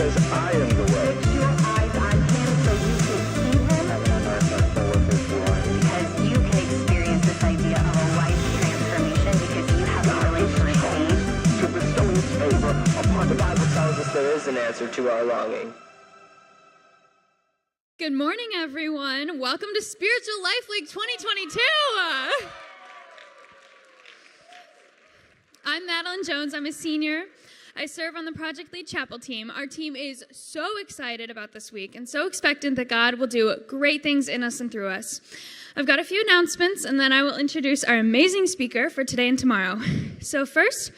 says, I am the way. Fix your eyes on him so you can see him. Because you can experience this idea of a life transformation because you have a relationship with him. To bestow his favor upon the Bible tells us there is an answer to our longing. Good morning, everyone. Welcome to Spiritual Life Week 2022. I'm Madeline Jones. I'm a senior. I serve on the Project Lead Chapel team. Our team is so excited about this week and so expectant that God will do great things in us and through us. I've got a few announcements, and then I will introduce our amazing speaker for today and tomorrow. So first,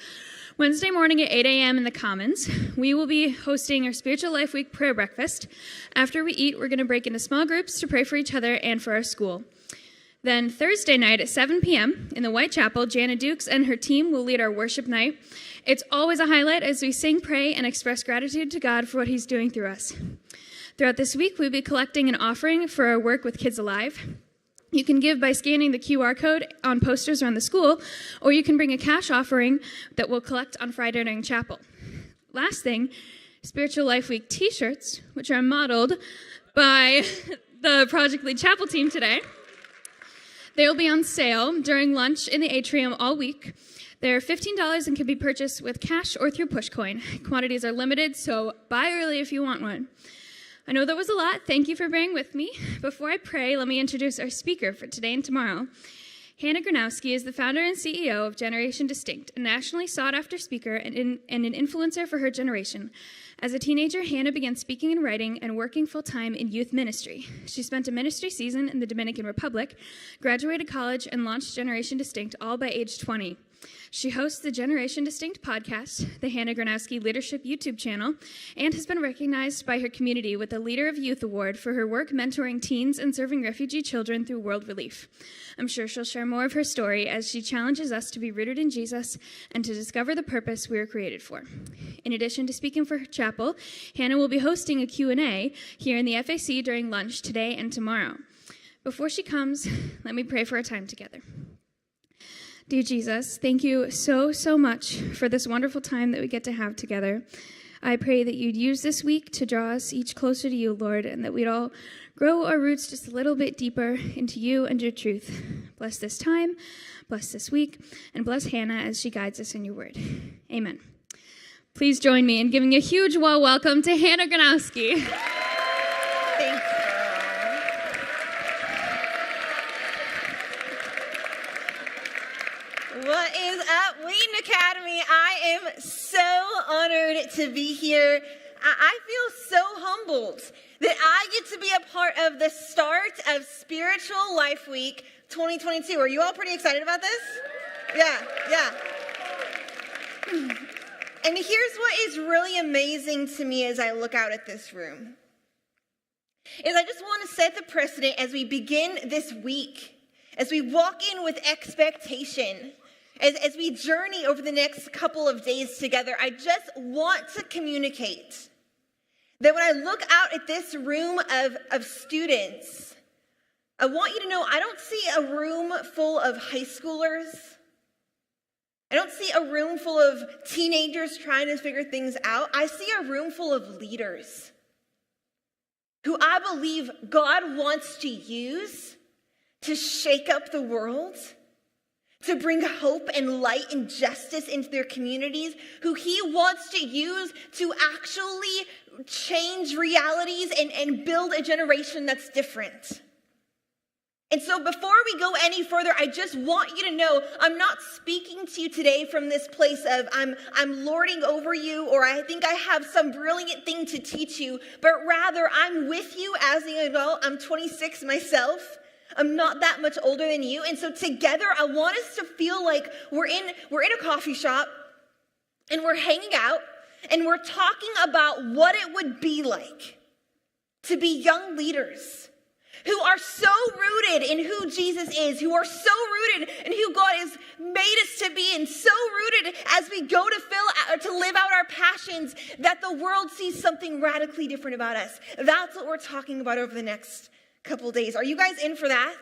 Wednesday morning at 8 a.m. in the Commons, we will be hosting our Spiritual Life Week prayer breakfast. After we eat, we're going to break into small groups to pray for each other and for our school. Then Thursday night at 7 p.m. in the White Chapel, Jana Dukes and her team will lead our worship night. It's always a highlight as we sing, pray, and express gratitude to God for what he's doing through us. Throughout this week, we'll be collecting an offering for our work with Kids Alive. You can give by scanning the QR code on posters around the school, or you can bring a cash offering that we'll collect on Friday during chapel. Last thing, Spiritual Life Week t-shirts, which are modeled by the Project Lead Chapel team today. They will be on sale during lunch in the atrium all week. They're $15 and can be purchased with cash or through Pushcoin. Quantities are limited, so buy early if you want one. I know that was a lot. Thank you for bearing with me. Before I pray, let me introduce our speaker for today and tomorrow. Hannah Granowski is the founder and CEO of Generation Distinct, a nationally sought-after speaker and an influencer for her generation. As a teenager, Hannah began speaking and writing and working full-time in youth ministry. She spent a ministry season in the Dominican Republic, graduated college, and launched Generation Distinct all by age 20. She hosts the Generation Distinct podcast, the Hannah Granowski Leadership YouTube channel, and has been recognized by her community with the Leader of Youth Award for her work mentoring teens and serving refugee children through World Relief. I'm sure she'll share more of her story as she challenges us to be rooted in Jesus and to discover the purpose we were created for. In addition to speaking for her chapel, Hannah will be hosting a Q&A here in the FAC during lunch today and tomorrow. Before she comes, let me pray for our time together. Dear Jesus, thank you so much for this wonderful time that we get to have together. I pray that you'd use this week to draw us each closer to you, Lord, and that we'd all grow our roots just a little bit deeper into you and your truth. Bless this time, bless this week, and bless Hannah as she guides us in your word. Amen. Please join me in giving a huge warm welcome to Hannah Granowski. Thank you. What is up, Wheaton Academy? I am so honored to be here. I feel so humbled that I get to be a part of the start of Spiritual Life Week 2022. Are you all pretty excited about this? Yeah. And here's what is really amazing to me as I look out at this room. Is I just want to set the precedent as we begin this week, as we walk in with expectation. As we journey over the next couple of days together, I just want to communicate that when I look out at this room of students, I want you to know I don't see a room full of high schoolers. I don't see a room full of teenagers trying to figure things out. I see a room full of leaders who I believe God wants to use to shake up the world, to bring hope and light and justice into their communities, who he wants to use to actually change realities and build a generation that's different. And so before we go any further, I just want you to know I'm not speaking to you today from this place of I'm lording over you, or I think I have some brilliant thing to teach you, but rather I'm with you as an adult. I'm 26 myself. I'm not that much older than you. And so together, I want us to feel like we're in a coffee shop and we're hanging out and we're talking about what it would be like to be young leaders who are so rooted in who Jesus is, who are so rooted in who God has made us to be, and so rooted as we go to live out our passions that the world sees something radically different about us. That's what we're talking about over the next couple days. Are you guys in for that?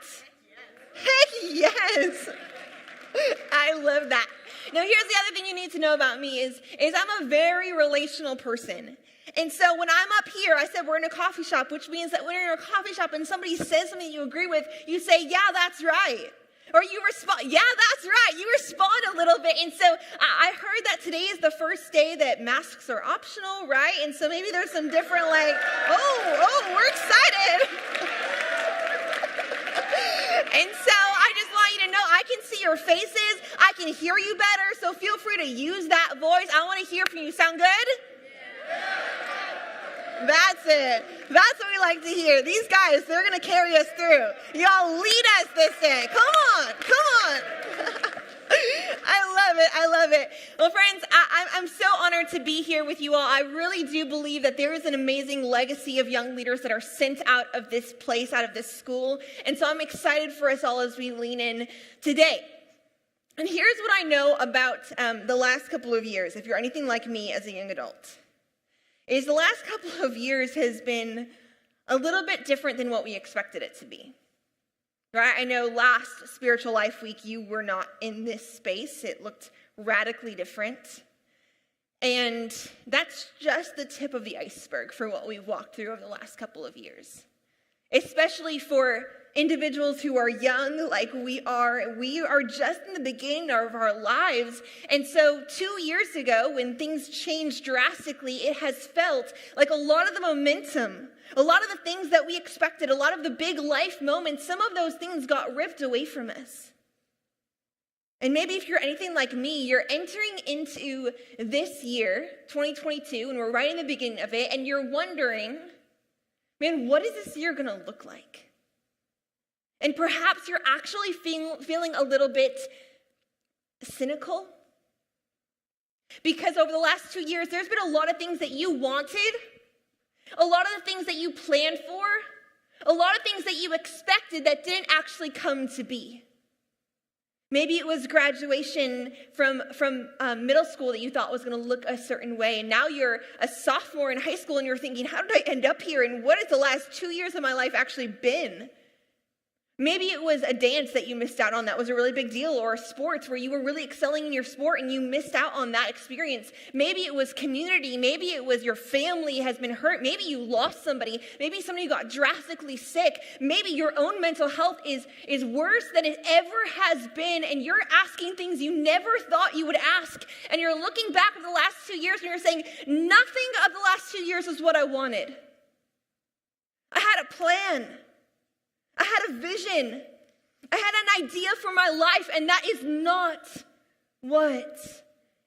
Heck yes. I love that. Now here's the other thing you need to know about me is I'm a very relational person. And so when I'm up here, I said we're in a coffee shop, which means that when you're in a coffee shop and somebody says something you agree with, you say, yeah, that's right. Or you respond, yeah, that's right. You respond a little bit. And so I heard that today is the first day that masks are optional, right? And so maybe there's some different we're excited. And so I just want you to know, I can see your faces. I can hear you better. So feel free to use that voice. I want to hear from you. Sound good? That's it. That's what we like to hear. These guys, they're going to carry us through. Y'all lead us this day. Come on. I love it. Well, friends, I'm so honored to be here with you all. I really do believe that there is an amazing legacy of young leaders that are sent out of this place, out of this school. And so I'm excited for us all as we lean in today. And here's what I know about the last couple of years, if you're anything like me as a young adult, is the last couple of years has been a little bit different than what we expected it to be. Right? I know last Spiritual Life Week, you were not in this space. It looked radically different. And that's just the tip of the iceberg for what we've walked through over the last couple of years. Especially for individuals who are young like we are. We are just in the beginning of our lives. And so 2 years ago, when things changed drastically, it has felt like a lot of the momentum, a lot of the things that we expected, a lot of the big life moments, some of those things got ripped away from us. And maybe if you're anything like me, you're entering into this year, 2022, and we're right in the beginning of it, and you're wondering, man, what is this year going to look like? And perhaps you're actually feeling a little bit cynical. Because over the last 2 years, there's been a lot of things that you wanted, a lot of the things that you planned for, a lot of things that you expected that didn't actually come to be. Maybe it was graduation from middle school that you thought was going to look a certain way. And now you're a sophomore in high school and you're thinking, how did I end up here? And what has the last 2 years of my life actually been? Maybe it was a dance that you missed out on that was a really big deal, or sports where you were really excelling in your sport and you missed out on that experience. Maybe it was community. Maybe it was your family has been hurt. Maybe you lost somebody. Maybe somebody got drastically sick. Maybe your own mental health is worse than it ever has been, and you're asking things you never thought you would ask. And you're looking back at the last 2 years and you're saying, nothing of the last 2 years is what I wanted. I had a plan. I had a vision. I had an idea for my life, and that is not what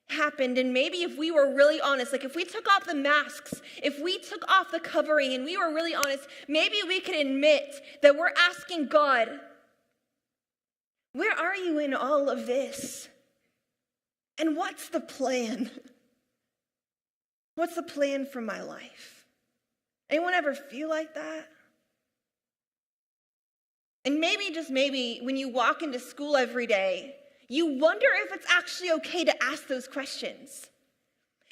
happened. And maybe if we were really honest, like if we took off the masks, if we took off the covering and we were really honest, maybe we could admit that we're asking God, where are you in all of this? And what's the plan? What's the plan for my life? Anyone ever feel like that? And maybe, just maybe, when you walk into school every day, you wonder if it's actually okay to ask those questions.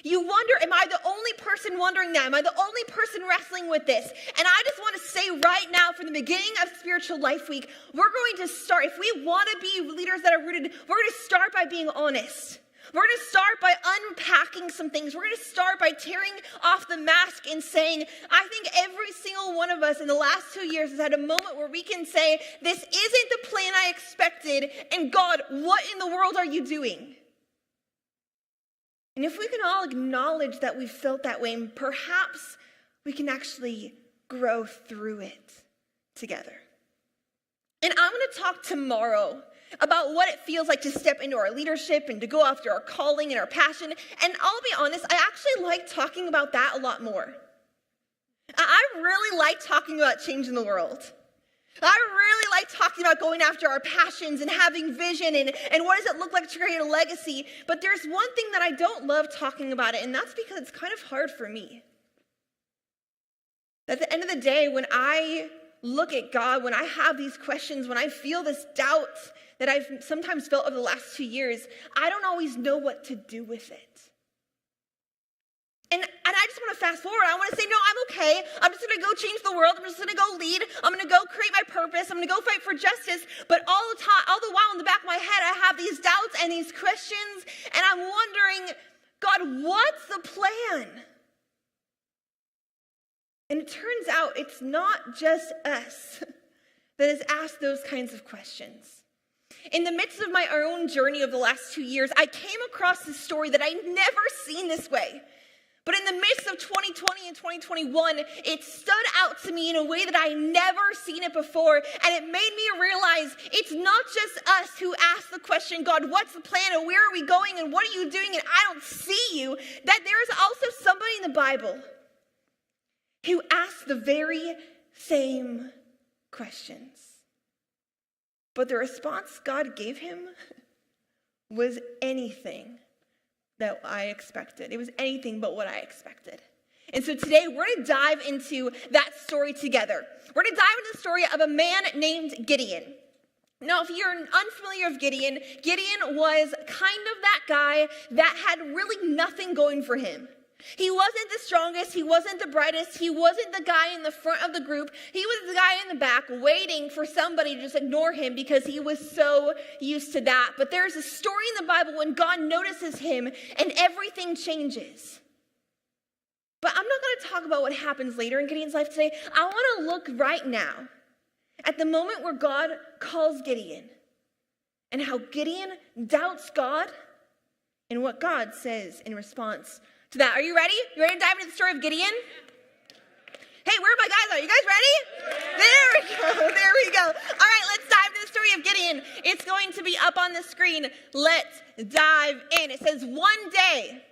You wonder, am I the only person wondering that? Am I the only person wrestling with this? And I just want to say right now, from the beginning of Spiritual Life Week, we're going to start, if we want to be leaders that are rooted, we're going to start by being honest. We're going to start by unpacking some things. We're going to start by tearing off the mask and saying, I think every single one of us in the last 2 years has had a moment where we can say, this isn't the plan I expected, and God, what in the world are you doing? And if we can all acknowledge that we felt that way, perhaps we can actually grow through it together. And I'm going to talk tomorrow about what it feels like to step into our leadership and to go after our calling and our passion. And I'll be honest, I actually like talking about that a lot more. I really like talking about changing the world. I really like talking about going after our passions and having vision and what does it look like to create a legacy. But there's one thing that I don't love talking about it, and that's because it's kind of hard for me. At the end of the day, when I look at God, when I have these questions, when I feel this doubt that I've sometimes felt over the last 2 years, I don't always know what to do with it. And I just want to fast forward. I want to say, no, I'm okay. I'm just going to go change the world. I'm just going to go lead. I'm going to go create my purpose. I'm going to go fight for justice. But all the while in the back of my head, I have these doubts and these questions. And I'm wondering, God, what's the plan? And it turns out it's not just us that has asked those kinds of questions. In the midst of my own journey of the last 2 years, I came across this story that I'd never seen this way. But in the midst of 2020 and 2021, it stood out to me in a way that I never seen it before. And it made me realize it's not just us who ask the question, God, what's the plan and where are we going and what are you doing and I don't see you. That there's also somebody in the Bible who asked the very same questions. But the response God gave him was anything that I expected. It was anything but what I expected. And so today we're going to dive into that story together. We're going to dive into the story of a man named Gideon. Now, if you're unfamiliar with Gideon, Gideon was kind of that guy that had really nothing going for him. He wasn't the strongest, he wasn't the brightest, he wasn't the guy in the front of the group. He was the guy in the back waiting for somebody to just ignore him because he was so used to that. But there's a story in the Bible when God notices him and everything changes. But I'm not going to talk about what happens later in Gideon's life today. I want to look right now at the moment where God calls Gideon and how Gideon doubts God and what God says in response to that. Are you ready? You ready to dive into the story of Gideon? Hey, where are my guys? Are you guys ready? There we go. There we go. All right, let's dive into the story of Gideon. It's going to be up on the screen. Let's dive in. It says, one day,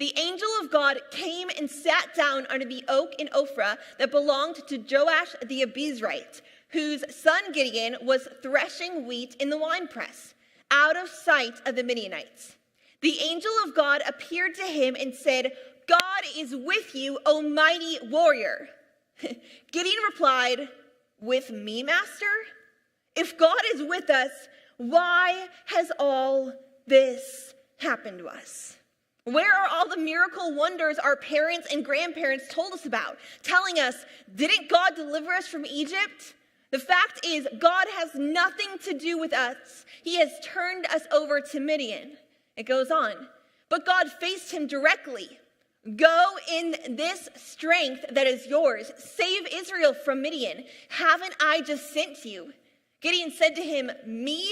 the angel of God came and sat down under the oak in Ophrah that belonged to Joash the Abiezrite, whose son Gideon was threshing wheat in the winepress, out of sight of the Midianites. The angel of God appeared to him and said, God is with you, O mighty warrior. Gideon replied, with me, master? If God is with us, why has all this happened to us? Where are all the miracle wonders our parents and grandparents told us about, telling us, didn't God deliver us from Egypt? The fact is, God has nothing to do with us. He has turned us over to Midian. It goes on. But God faced him directly. Go in this strength that is yours. Save Israel from Midian. Haven't I just sent you? Gideon said to him, me?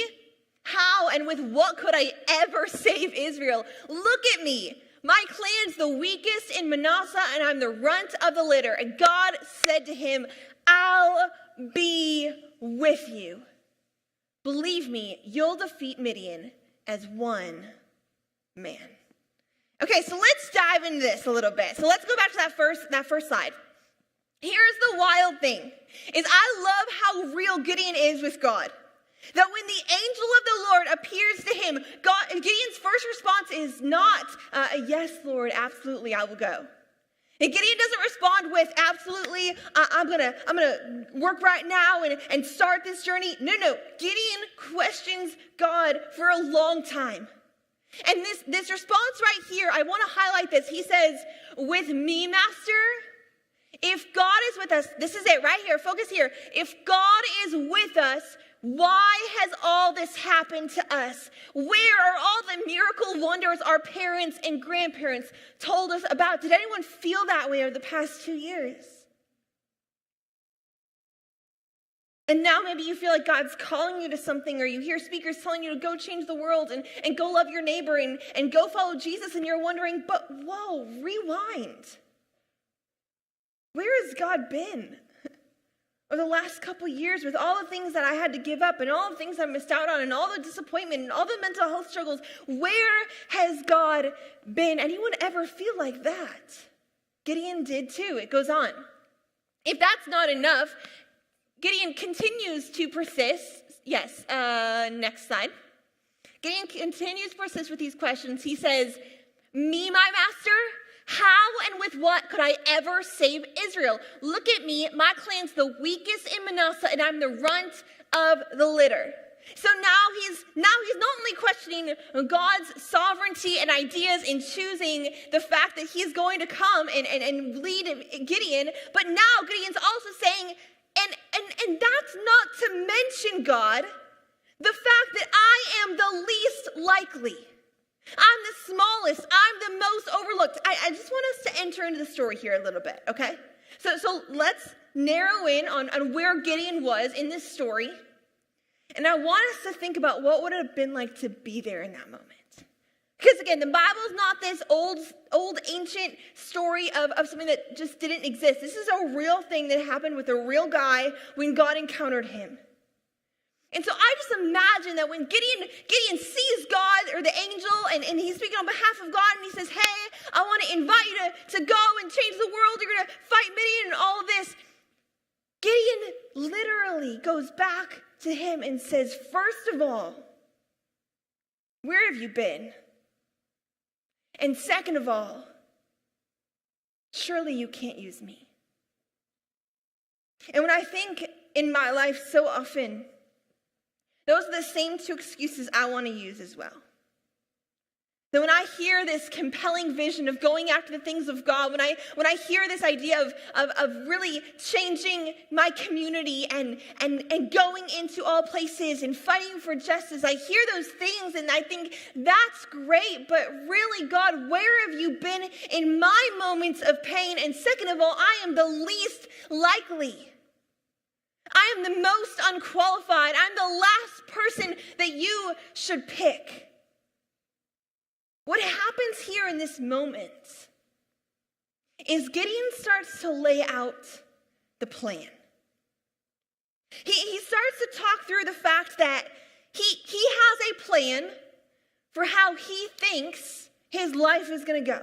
How and with what could I ever save Israel? Look at me. My clan's the weakest in Manasseh, and I'm the runt of the litter. And God said to him, I'll be with you. Believe me, you'll defeat Midian as one man. Okay, so let's dive into this a little bit. So let's go back to that first slide. Here's the wild thing, is I love how real Gideon is with God. That when the angel of the Lord appears to him, Gideon's first response is not, yes, Lord, absolutely, I will go. And Gideon doesn't respond with, absolutely, I'm gonna work right now and start this journey. No, Gideon questions God for a long time. And this response right here, I want to highlight this. He says, with me, master, if God is with us, this is it right here, focus here. If God is with us, why has all this happened to us? Where are all the miracle wonders our parents and grandparents told us about? Did anyone feel that way over the past 2 years? And now maybe you feel like God's calling you to something, or you hear speakers telling you to go change the world and go love your neighbor and go follow Jesus, and you're wondering, but whoa, rewind. Where has God been over the last couple years with all the things that I had to give up and all the things I missed out on and all the disappointment and all the mental health struggles? Where has God been? Anyone ever feel like that? Gideon did too. It goes on. If that's not enough, Gideon continues to persist. Yes, next slide. Gideon continues to persist with these questions. He says, me, my master? How and with what could I ever save Israel? Look at me. My clan's the weakest in Manasseh, and I'm the runt of the litter. So now he's not only questioning God's sovereignty and ideas in choosing the fact that he's going to come and lead Gideon, but now Gideon's also saying, and that's not to mention, God, the fact that I am the least likely. I'm the smallest. I'm the most overlooked. I just want us to enter into the story here a little bit, okay? So let's narrow in on where Gideon was in this story. And I want us to think about what would it have been like to be there in that moment. Because again, the Bible is not this old ancient story of something that just didn't exist. This is a real thing that happened with a real guy when God encountered him. And so I just imagine that when Gideon sees God or the angel and he's speaking on behalf of God and he says, hey, I want to invite you to go and change the world. You're going to fight Midian and all of this. Gideon literally goes back to him and says, first of all, where have you been? And second of all, surely you can't use me. And when I think in my life so often, those are the same two excuses I want to use as well. That when I hear this compelling vision of going after the things of God, when I hear this idea of really changing my community and going into all places and fighting for justice, I hear those things and I think, that's great, but really, God, where have you been in my moments of pain? And second of all, I am the least likely. I am the most unqualified. I'm the last person that you should pick. What happens here in this moment is Gideon starts to lay out the plan. He starts to talk through the fact that he has a plan for how he thinks his life is going to go.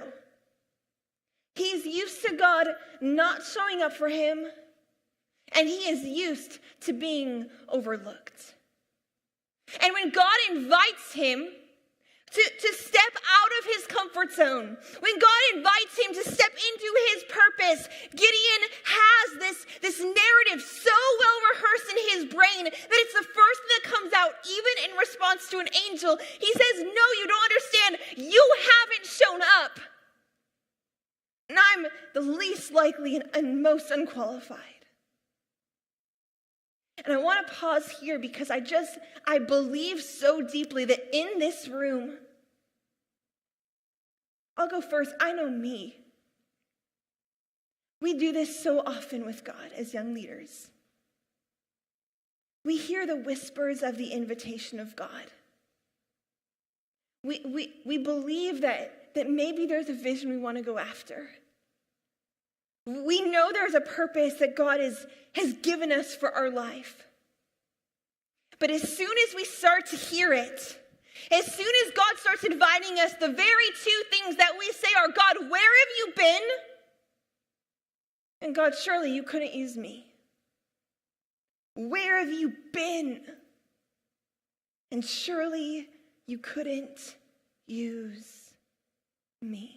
He's used to God not showing up for him, and he is used to being overlooked. And when God invites him to step out of his comfort zone, when God invites him to step into his purpose, Gideon has this narrative so well rehearsed in his brain that it's the first thing that comes out, even in response to an angel. He says, no, you don't understand. You haven't shown up. And I'm the least likely and most unqualified. And I want to pause here because I believe so deeply that in this room, I'll go first. I know me. We do this so often with God as young leaders. We hear the whispers of the invitation of God. We believe that maybe there's a vision we want to go after. We know there's a purpose that God has given us for our life. But as soon as we start to hear it, as soon as God starts inviting us, the very two things that we say are, God, where have you been? And God, surely you couldn't use me. Where have you been? And surely you couldn't use me.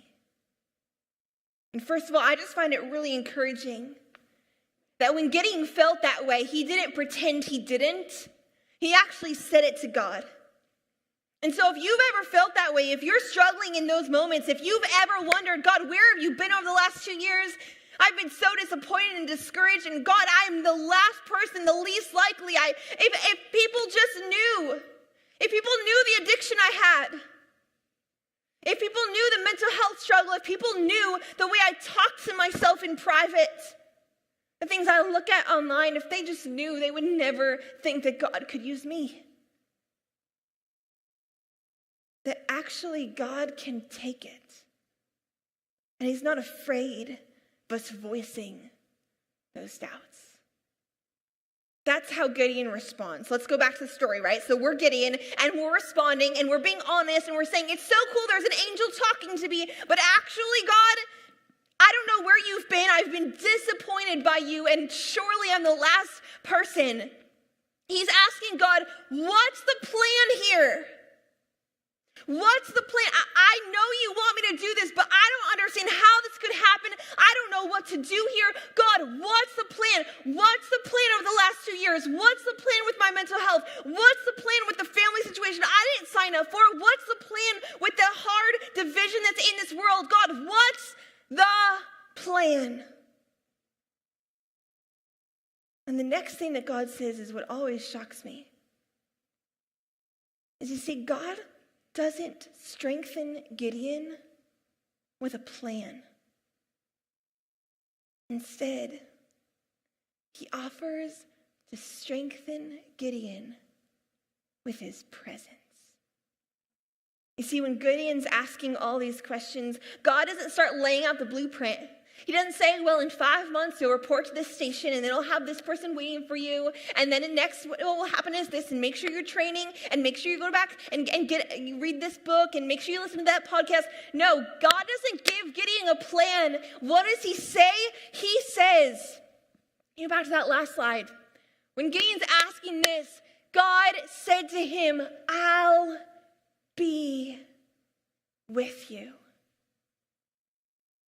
And first of all, I just find it really encouraging that when Gideon felt that way, he didn't pretend he didn't. He actually said it to God. And so if you've ever felt that way, if you're struggling in those moments, if you've ever wondered, God, where have you been over the last 2 years? I've been so disappointed and discouraged, and God, I am the last person, the least likely. If people just knew, if people knew the addiction I had, if people knew the mental health struggle, if people knew the way I talk to myself in private, the things I look at online, if they just knew, they would never think that God could use me. That actually God can take it. And he's not afraid of us voicing those doubts. That's how Gideon responds. Let's go back to the story, right? So we're Gideon, and we're responding, and we're being honest, and we're saying, it's so cool, there's an angel talking to me, but actually, God, I don't know where you've been. I've been disappointed by you, and surely I'm the last person. He's asking God, what's the plan here? What's the plan? I know you want me to do this, but I don't understand how this could happen. I don't know what to do here. God, what's the plan? What's the plan over the last 2 years? What's the plan with my mental health? What's the plan with the family situation I didn't sign up for? What's the plan with the hard division that's in this world? God, what's the plan? And the next thing that God says is what always shocks me. Is you see, God doesn't strengthen Gideon with a plan. Instead, he offers to strengthen Gideon with his presence. You see, when Gideon's asking all these questions, God doesn't start laying out the blueprint. He doesn't say, well, in 5 months, you'll report to this station, and then it'll have this person waiting for you, and then what will happen is this, and make sure you're training, and make sure you go back and you read this book, and make sure you listen to that podcast. No, God doesn't give Gideon a plan. What does he say? He says, back to that last slide. When Gideon's asking this, God said to him, I'll be with you.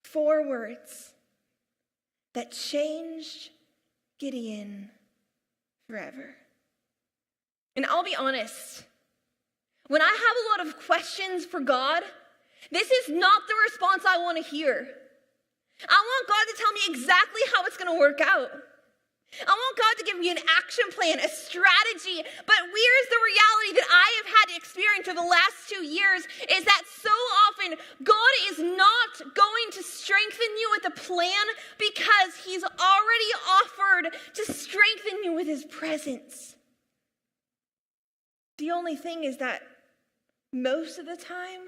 4 words that changed Gideon forever. And I'll be honest, when I have a lot of questions for God, this is not the response I want to hear. I want God to tell me exactly how it's going to work out. I want God to give me an action plan, a strategy. But here's the reality that I have had to experience for the last 2 years is that so often God is not going to strengthen you with a plan because he's already offered to strengthen you with his presence. The only thing is that most of the time,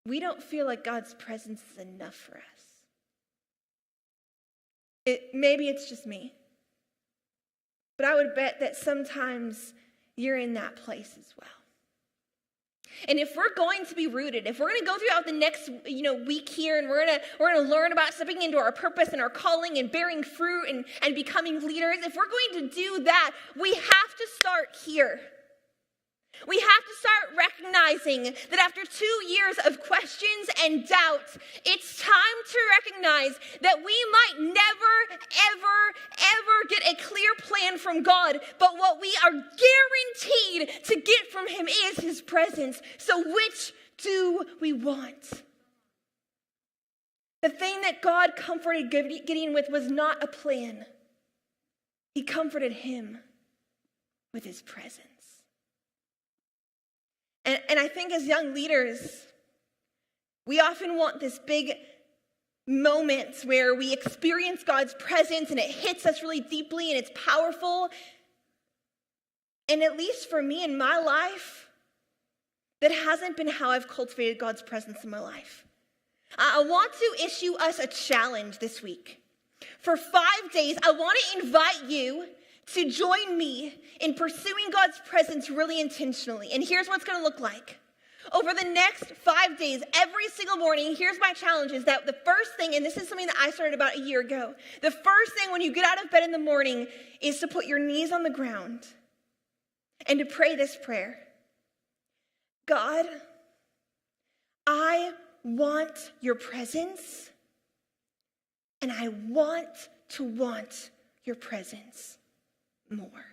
we don't feel like God's presence is enough for us. Maybe it's just me. But I would bet that sometimes you're in that place as well. And if we're going to be rooted, if we're going to go throughout the next week here and we're going to learn about stepping into our purpose and our calling and bearing fruit and becoming leaders, if we're going to do that, we have to start here. We have to start recognizing that after 2 years of questions and doubts, it's time to recognize that we might never, ever get a clear plan from God, but what we are guaranteed to get from him is his presence. So which do we want? The thing that God comforted Gideon with was not a plan. He comforted him with his presence. And I think as young leaders, we often want this big moment where we experience God's presence and it hits us really deeply and it's powerful. And at least for me in my life, that hasn't been how I've cultivated God's presence in my life. I want to issue us a challenge this week. For 5 days, I want to invite you to join me in pursuing God's presence really intentionally. And here's what it's going to look like. Over the next 5 days, every single morning, here's my challenge, is that the first thing, and this is something that I started about a year ago, the first thing when you get out of bed in the morning is to put your knees on the ground and to pray this prayer. God, I want your presence, and I want your presence more.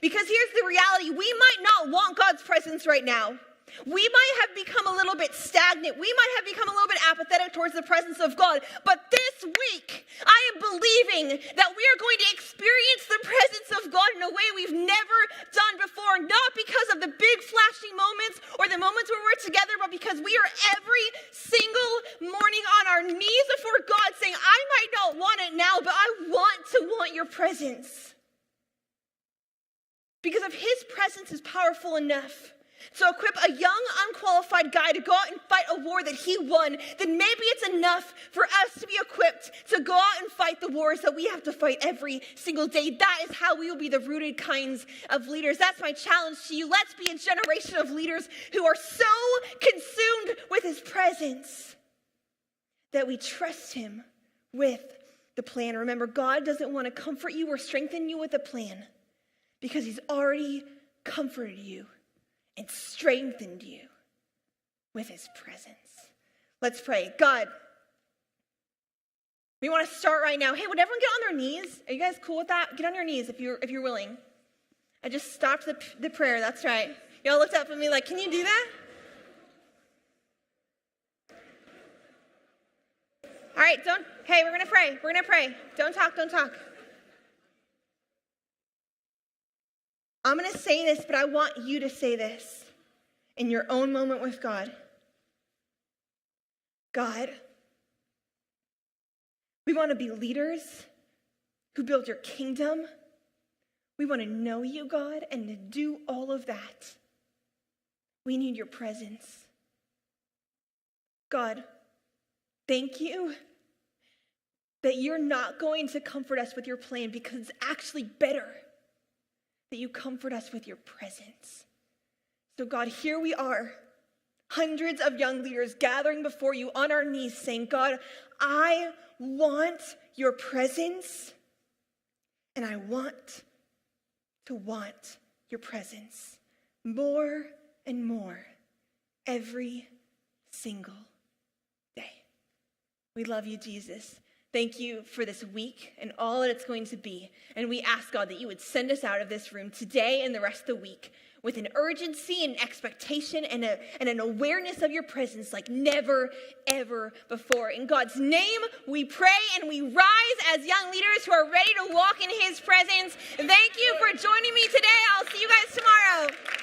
Because here's the reality. We might not want God's presence right now. We might have become a little bit stagnant. We might have become a little bit apathetic towards the presence of God. But this week, I am believing that we are going to experience the presence of God in a way we've never done before. Not because of the big flashing moments or the moments where we're together, but because we are every single morning on our knees before God saying, I might not want it now, but I want your presence. Because if his presence is powerful enough to equip a young, unqualified guy to go out and fight a war that he won, then maybe it's enough for us to be equipped to go out and fight the wars that we have to fight every single day. That is how we will be the rooted kinds of leaders. That's my challenge to you. Let's be a generation of leaders who are so consumed with his presence that we trust him with the plan. Remember, God doesn't want to comfort you or strengthen you with a plan because he's already comforted you and strengthened you with his presence. Let's pray. God, we want to start right now. Hey, would everyone get on their knees? Are you guys cool with that? Get on your knees if you're willing. I just stopped the prayer. That's right. Y'all looked up at me like, can you do that? All right, we're going to pray. We're going to pray. Don't talk. I'm going to say this, but I want you to say this in your own moment with God. God, We want to be leaders who build your kingdom. We want to know you, God, and to do all of that, we need your presence. God, thank you that you're not going to comfort us with your plan, because it's actually better that you comfort us with your presence. So God, here we are, hundreds of young leaders gathering before you on our knees saying, God, I want your presence, and I want your presence more and more every single day. We love you, Jesus. Thank you for this week and all that it's going to be. And we ask, God, that you would send us out of this room today and the rest of the week with an urgency and expectation and an awareness of your presence like never, ever before. In God's name, we pray and we rise as young leaders who are ready to walk in his presence. Thank you for joining me today. I'll see you guys tomorrow.